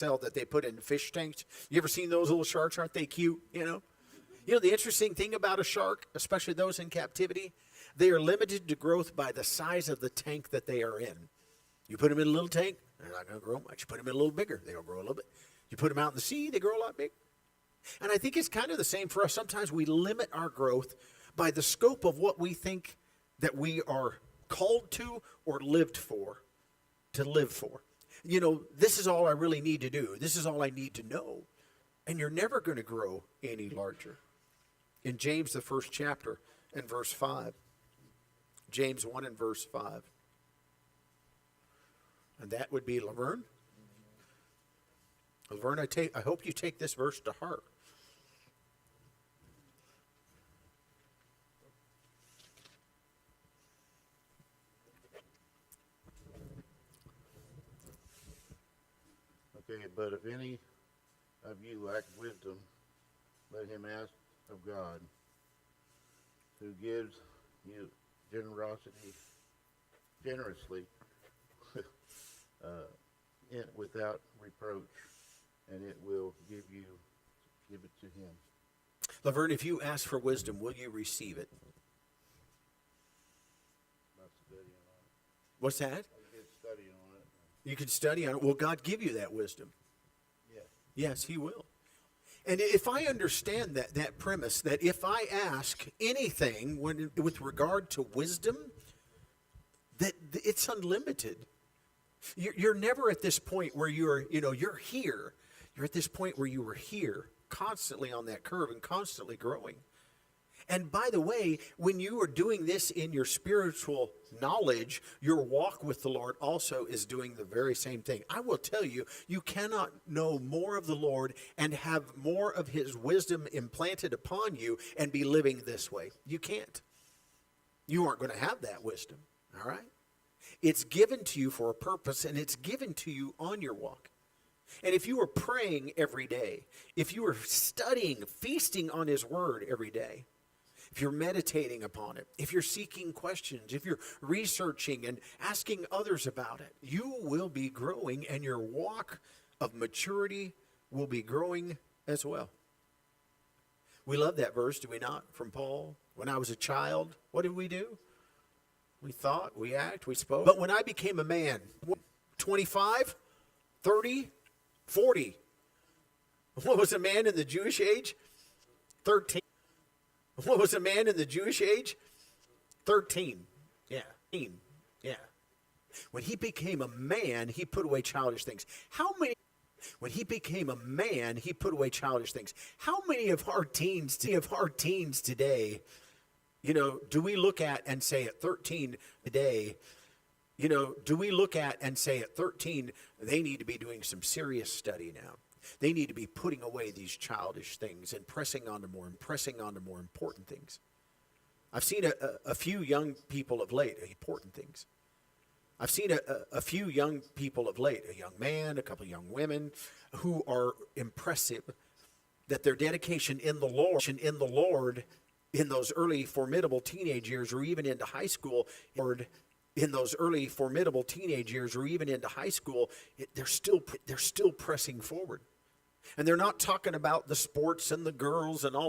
that they put in fish tanks. You ever seen those little sharks? Aren't they cute? The interesting thing about a shark, especially those in captivity, they are limited to growth by the size of the tank that they are in. You put them in a little tank, they're not going to grow much. You put them in a little bigger, they'll grow a little bit. You put them out in the sea, they grow a lot bigger. And I think it's kind of the same for us. Sometimes we limit our growth by the scope of what we think that we are called to or lived for, to live for. This is all I really need to do. This is all I need to know. And you're never going to grow any larger. In James, the first chapter, and verse 5. James 1 and verse 5. And that would be Laverne. Laverne, I hope you take this verse to heart. Okay, but if any of you lack wisdom, let him ask of God, who gives you generously, without reproach, and it will give it to him. Laverne, if you ask for wisdom, will you receive it? Not studying on it. What's that? I did study on it. You can study on it. Will God give you that wisdom? Yes. Yes, he will. And if I understand that premise, that if I ask anything with regard to wisdom, that it's unlimited. You're never at this point where you're here. You're at this point where you were here, constantly on that curve and constantly growing. And by the way, when you are doing this in your spiritual knowledge, your walk with the Lord also is doing the very same thing. I will tell you, you cannot know more of the Lord and have more of his wisdom implanted upon you and be living this way. You can't. You aren't going to have that wisdom, all right? It's given to you for a purpose, and it's given to you on your walk. And if you are praying every day, if you are studying, feasting on his word every day, if you're meditating upon it, if you're seeking questions, if you're researching and asking others about it, you will be growing, and your walk of maturity will be growing as well. We love that verse, do we not, from Paul? When I was a child, what did we do? We thought, we act, we spoke. But when I became a man, 25, 30, 40. What was a man in the Jewish age? 13. What was a man in the Jewish age? 13. Yeah. Yeah. When he became a man, he put away childish things. When he became a man, he put away childish things. How many of our teens today, do we look at and say at 13 today, do we look at and say at 13, they need to be doing some serious study now. They need to be putting away these childish things and pressing on to more important things. I've seen a few young people of late, important things. I've seen a few young people of late, a young man, a couple of young women, who are impressive, that their dedication in the Lord, in those early formidable teenage years or even into high school, they're still pressing forward. And they're not talking about the sports and the girls and all